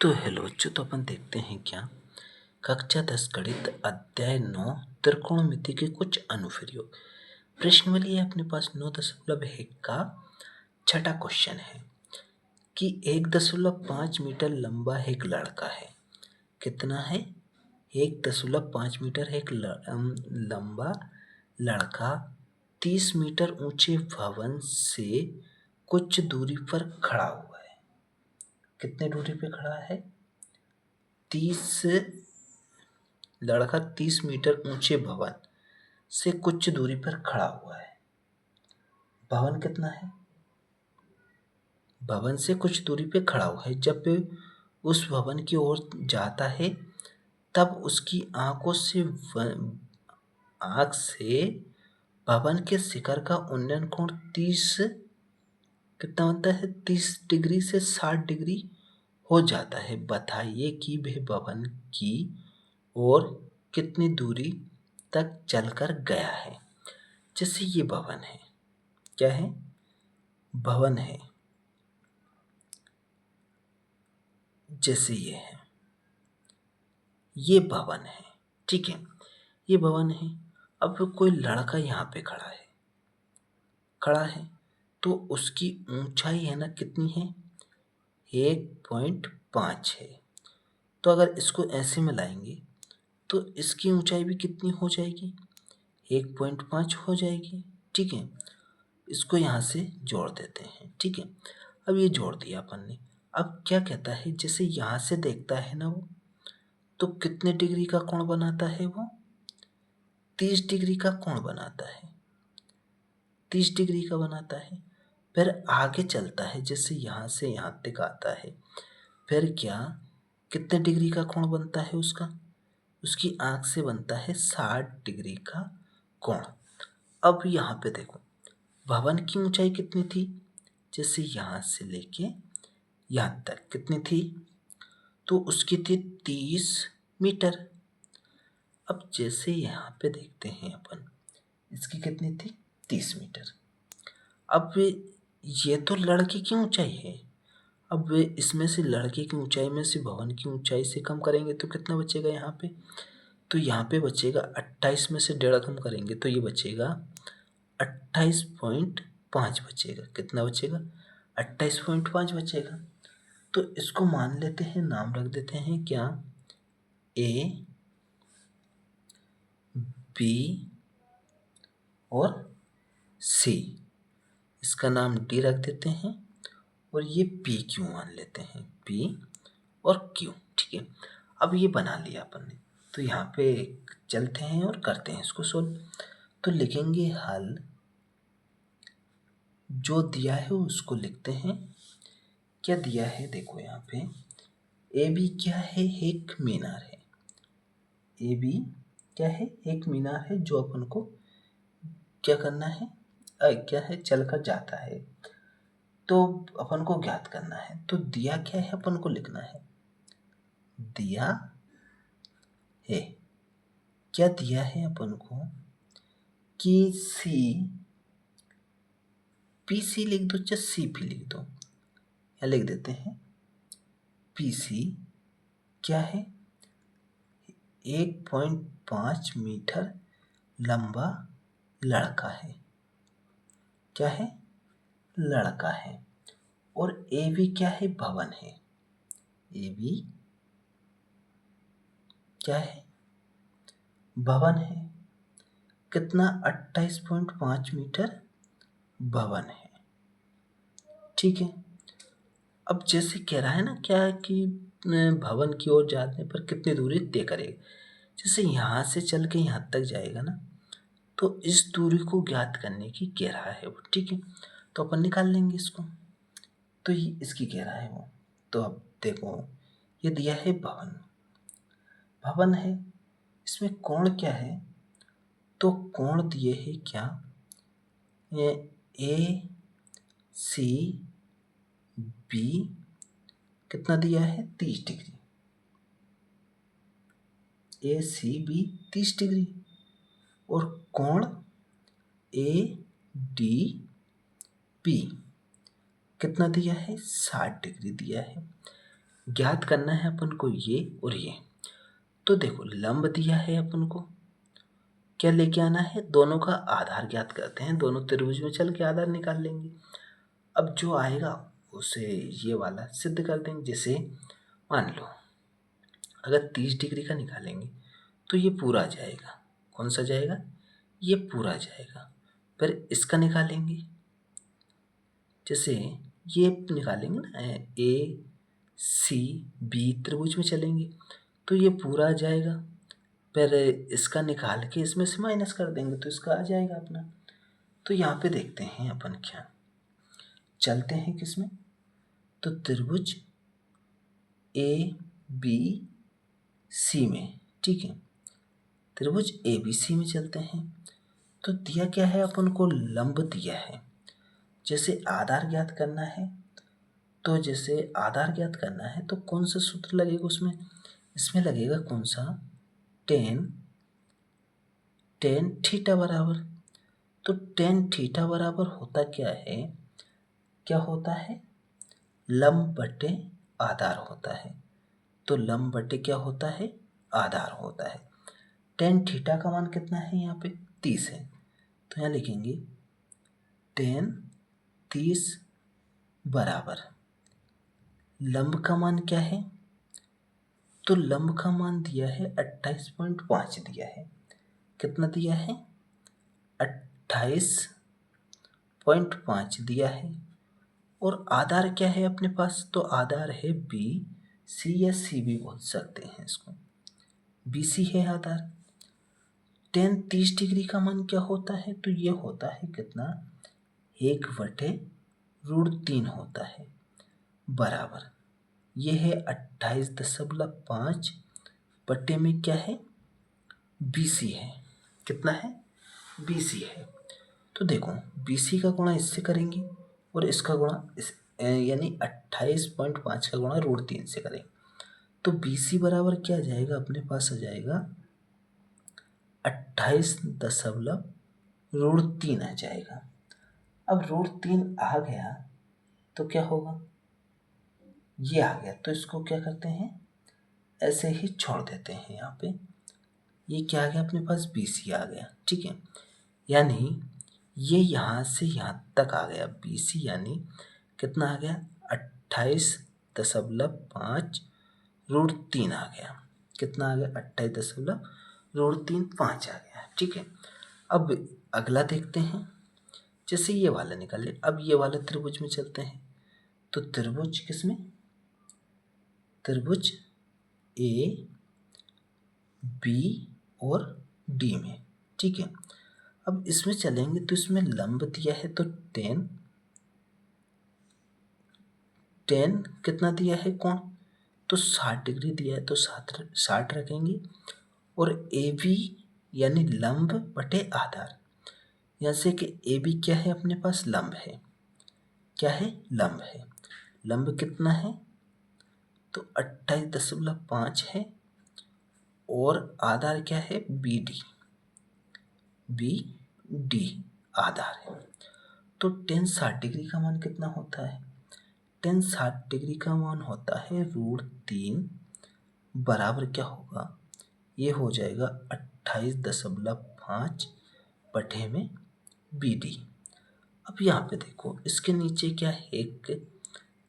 तो हेलो बच्चों, तो अपन देखते हैं क्या कक्षा 10 गणित अध्याय 9 त्रिकोणमिति के कुछ अनुप्रयोग। प्रश्नावली है अपने पास 9.1 का छठा क्वेश्चन है कि 1.5 मीटर लंबा एक लड़का है। कितना है? 1.5 मीटर एक लंबा लड़का 30 मीटर ऊंचे भवन से कुछ दूरी पर खड़ा हुआ है। कितने दूरी पे खड़ा है? 30 मीटर ऊंचे भवन से कुछ दूरी पर खड़ा हुआ है। भवन कितना है? भवन से कुछ दूरी पे खड़ा हुआ है। जब उस भवन की ओर जाता है तब उसकी आंख से भवन के शिखर का उन्नयन कोण 30 कितना बनता है? 30 डिग्री से 60 डिग्री हो जाता है। बताइए कि वह भवन की ओर कितनी दूरी तक चलकर गया है। जैसे ये भवन है, क्या है? भवन है। जैसे ये भवन है, ठीक है, ये भवन है। अब कोई लड़का यहाँ पे खड़ा है तो उसकी ऊंचाई है ना, कितनी है? 1.5 है। तो अगर इसको ऐसे में लाएंगे तो इसकी ऊंचाई भी कितनी हो जाएगी? 1.5 हो जाएगी, ठीक है। इसको यहाँ से जोड़ देते हैं, ठीक है। अब ये जोड़ दिया अपन ने। अब क्या कहता है, जैसे यहाँ से देखता है ना वो, तो कितने डिग्री का कोण बनाता है वो? 30 डिग्री का कोण बनाता है। 30 डिग्री का बनाता है। फिर आगे चलता है, जैसे यहाँ से यहाँ तक आता है, फिर क्या कितने डिग्री का कोण बनता है उसका? उसकी आंख से बनता है 60 डिग्री का कोण। अब यहाँ पे देखो, भवन की ऊंचाई कितनी थी? जैसे यहाँ से लेके यहाँ तक कितनी थी? तो उसकी थी 30 मीटर। अब जैसे यहाँ पे देखते हैं अपन, इसकी कितनी थी? 30 मीटर। अब ये तो लड़के की ऊंचाई है। अब वे इसमें से लड़के की ऊंचाई में से भवन की ऊंचाई से कम करेंगे तो कितना बचेगा यहाँ पे? तो यहाँ पे बचेगा 28 में से 1.5 कम करेंगे तो ये बचेगा 28.5 बचेगा। कितना बचेगा? 28.5 बचेगा। तो इसको मान लेते हैं, नाम रख देते हैं क्या? ए, बी और सी। इसका नाम डी रख देते हैं और ये पी क्यू मान लेते हैं, पी और क्यू, ठीक है। अब ये बना लिया अपन ने, तो यहाँ पे चलते हैं और करते हैं इसको सोल्व। तो लिखेंगे हल, जो दिया है उसको लिखते हैं। क्या दिया है देखो यहाँ पे, ए बी क्या है? एक मीनार है। ए बी क्या है? एक मीनार है जो अपन को क्या करना है? क्या है? चलकर जाता है, तो अपन को ज्ञात करना है। तो दिया क्या है अपन को लिखना है? दिया है, क्या दिया है अपन को कि सी, पी सी लिख दो चाहे सी पी लिख दो, या लिख देते हैं पी सी क्या है? 1.5 मीटर लंबा लड़का है। क्या है? लड़का है। और ए बी क्या है? भवन है। ए बी क्या है? भवन है। कितना? 28.5 मीटर भवन है, ठीक है। अब जैसे कह रहा है ना क्या है कि भवन की ओर जाने पर कितनी दूरी तय करेगा। जैसे यहाँ से चल के यहाँ तक जाएगा ना, तो इस दूरी को ज्ञात करने की कह रहा है वो, ठीक है। तो अपन निकाल लेंगे इसको। तो ये इसकी कह रहा है वो। तो अब देखो, ये दिया है भवन, भवन है। इसमें कोण क्या है? तो कोण दिए है क्या? ए सी बी कितना दिया है? 30 डिग्री। ए सी बी 30 डिग्री। और कोण ए डी पी कितना दिया है? 60 डिग्री दिया है। ज्ञात करना है अपन को ये और ये। तो देखो लंब दिया है अपन को, क्या लेके आना है, दोनों का आधार ज्ञात करते हैं, दोनों त्रिभुज में चल के आधार निकाल लेंगे। अब जो आएगा उसे ये वाला सिद्ध कर देंगे। जैसे मान लो अगर 30 डिग्री का निकालेंगे तो ये पूरा जाएगा। कौन सा जाएगा, ये पूरा जाएगा। फिर इसका निकालेंगे, जैसे ये निकालेंगे ना, ए सी बी त्रिभुज में चलेंगे तो ये पूरा आ जाएगा। फिर इसका निकाल के इसमें से माइनस कर देंगे तो इसका आ जाएगा अपना। तो यहाँ पे देखते हैं अपन क्या चलते हैं किसमें, तो त्रिभुज ए बी सी में, ठीक है, त्रिभुज ए बी सी में चलते हैं। तो दिया क्या है अपन को, लंब दिया है। जैसे आधार ज्ञात करना है, तो जैसे आधार ज्ञात करना है तो कौन सा सूत्र लगेगा उसमें, इसमें लगेगा कौन सा, टेन थीटा बराबर। तो टेन थीटा बराबर होता क्या है, क्या होता है, लंब बटे आधार होता है। तो लंब बटे क्या होता है, आधार होता है। टेन थीटा का मान कितना है, यहाँ पे 30 है। तो यहाँ लिखेंगे टेन 30 बराबर लंब का मान क्या है, तो लंब का मान दिया है 28.5 दिया है। कितना दिया है, 28.5 दिया है। और आधार क्या है अपने पास, तो आधार है बी सी या सी भी बोल सकते हैं इसको, बी सी है आधार। टेन 30 डिग्री का मान क्या होता है, तो ये होता है कितना, 1/√3 होता है, बराबर ये है 28.5 बटे में क्या है, BC है। कितना है, BC है। तो देखो BC का गुणा इससे करेंगे और इसका गुणा इस यानी 28.5 का गुणा √3 से करेंगे। तो BC बराबर क्या आ जाएगा, अपने पास आ जाएगा 28.3 आ जाएगा। अब √3 आ गया तो क्या होगा, ये आ गया तो इसको क्या करते हैं, ऐसे ही छोड़ देते हैं। यहाँ पे ये क्या आ गया अपने पास, BC आ गया, ठीक है। यानी ये यहाँ से यहाँ तक आ गया BC, यानी कितना आ गया, 28.5 √3 आ गया। कितना आ गया, 28.5 आ गया, ठीक है। अब अगला देखते हैं, जैसे ये वाला निकाले। अब ये वाला त्रिभुज में चलते हैं। तो त्रिभुज किसमें, त्रिभुज ए बी और डी में, ठीक है। अब इसमें चलेंगे तो इसमें लंब दिया है तो टेन कितना दिया है कोण, तो 60 डिग्री दिया है तो 60 रखेंगे। और ए बी यानी लंब बटे आधार, यहाँ से कि ए बी क्या है अपने पास, लंब है। क्या है, लंब है। लंब कितना है, तो 28.5 है। और आधार क्या है, बी डी आधार है। तो टेन 60 डिग्री का मान कितना होता है, टेन 60 डिग्री का मान होता है √3 बराबर क्या होगा, ये हो जाएगा 28.5 बटे में BD। अब यहाँ पे देखो इसके नीचे क्या है, एक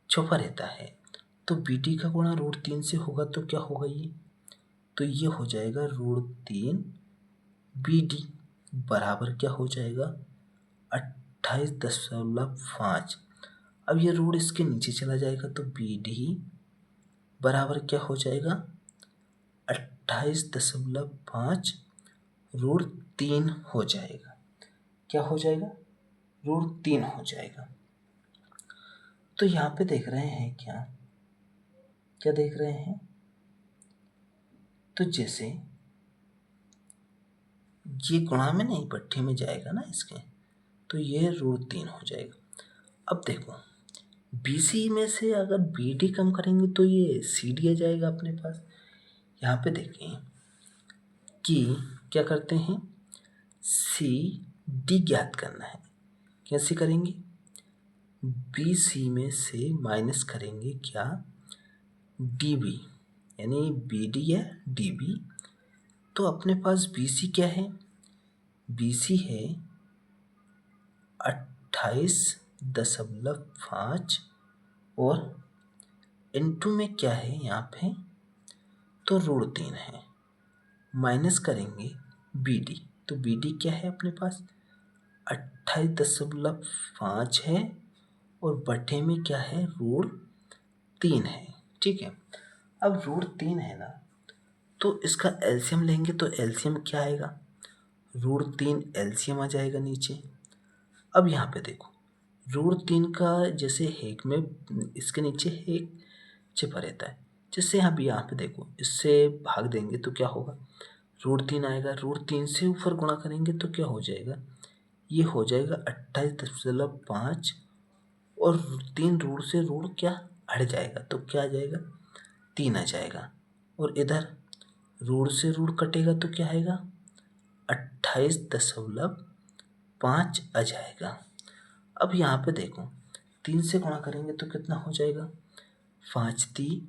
छुपा रहता है। तो BD का गुणा √3 से होगा तो क्या होगा ये, तो ये हो जाएगा √3 BD बराबर क्या हो जाएगा, 28.5। अब ये √, इसके नीचे चला जाएगा तो BD बराबर क्या हो जाएगा, 28.5 √3 हो जाएगा। क्या हो जाएगा, √3 हो जाएगा। तो यहाँ पे देख रहे हैं क्या देख रहे हैं, तो जैसे ये गुणा में नहीं पट्टी में जाएगा ना इसके, तो ये √3 हो जाएगा। अब देखो BC में से अगर BD कम करेंगे तो ये CD आ जाएगा अपने पास। यहाँ पे देखें कि क्या करते हैं, CD ज्ञात करना है। कैसे करेंगे, BC में से माइनस करेंगे क्या, डी बी, यानी बी डी या डी बी। तो अपने पास बी सी क्या है, बी सी है 28.5 और इनटू में क्या है यहाँ पे, तो √3 है। माइनस करेंगे बी डी, तो बी डी क्या है अपने पास 28.5 है और बटे में क्या है √3 है। ठीक है, अब √3 है ना, तो इसका एलसीएम लेंगे तो एलसीएम क्या आएगा, √3 एलसीएम आ जाएगा नीचे। अब यहाँ पे देखो √3 का जैसे हेक में इसके नीचे हेक छिपा रहता है, जैसे यहाँ पे देखो इससे भाग देंगे तो क्या होगा, √3 आएगा, √3 से ऊपर गुणा करेंगे तो क्या हो जाएगा, ये हो जाएगा 28.5 और 3 रूट से रूट क्या हट जाएगा तो क्या आ जाएगा 3 आ जाएगा, और इधर रूट से रूट कटेगा तो क्या आएगा 28.5 आ जाएगा। अब यहाँ पे देखो 3 से गुणा करेंगे तो कितना हो जाएगा, 5 3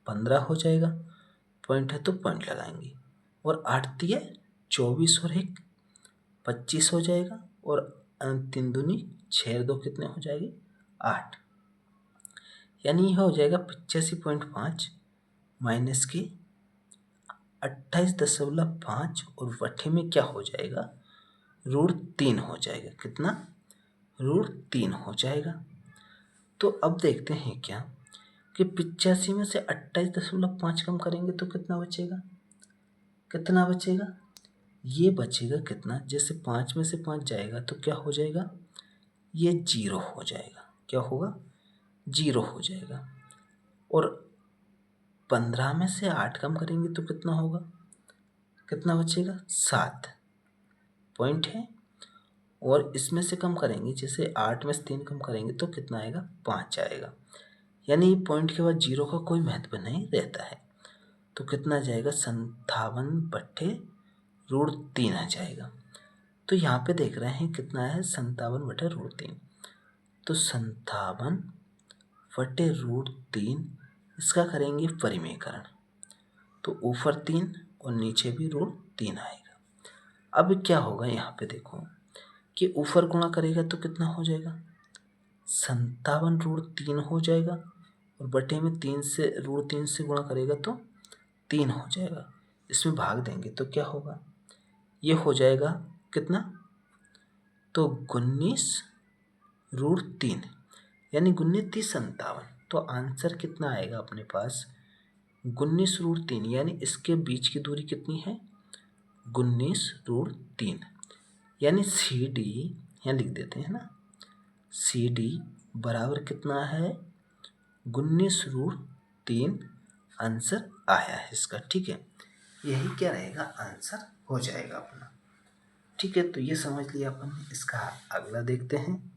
15 हो जाएगा, पॉइंट है तो पॉइंट लगाएंगे, और 8 3 24 और 1 25 हो जाएगा, और 3 दूनी 6 2 कितने हो जाएगी 8, यानी यह हो जाएगा 85.5 माइनस के 28.5 और बटे में क्या हो जाएगा √3 हो जाएगा, कितना √3 हो जाएगा। तो अब देखते हैं क्या कि 85 में से 28.5 कम करेंगे तो कितना बचेगा, कितना बचेगा, ये बचेगा कितना, जैसे 5 में से 5 जाएगा तो क्या हो जाएगा, ये 0 हो जाएगा, क्या होगा 0 हो जाएगा, और 15 में से 8 कम करेंगे तो कितना होगा, कितना बचेगा 7 पॉइंट है, और इसमें से कम करेंगे जैसे 8 में से 3 कम करेंगे तो कितना आएगा 5 आएगा, यानी पॉइंट के बाद 0 का कोई महत्व नहीं रहता है। तो कितना जाएगा 57/√3 आ जाएगा। तो यहाँ पे देख रहे हैं कितना है 57/√3, तो 57/√3 इसका करेंगे परिमेयकरण, तो ऊपर 3 और नीचे भी √3 आएगा। अब क्या होगा यहाँ पे देखो कि ऊपर गुणा करेगा तो कितना हो जाएगा 57√3 हो जाएगा, और बटे में 3 से √3 से गुणा करेगा तो 3 हो जाएगा, इसमें भाग देंगे तो क्या होगा, ये हो जाएगा कितना, तो 19√3, यानी 19×3 57, तो आंसर कितना आएगा अपने पास 19√3, यानी इसके बीच की दूरी कितनी है 19√3, यानी सी डी यहाँ लिख देते हैं ना, सी डी बराबर कितना है 19√3 आंसर आया है इसका। ठीक है, यही क्या रहेगा आंसर हो जाएगा अपना। ठीक है, तो ये समझ लिया अपन। इसका अगला देखते हैं।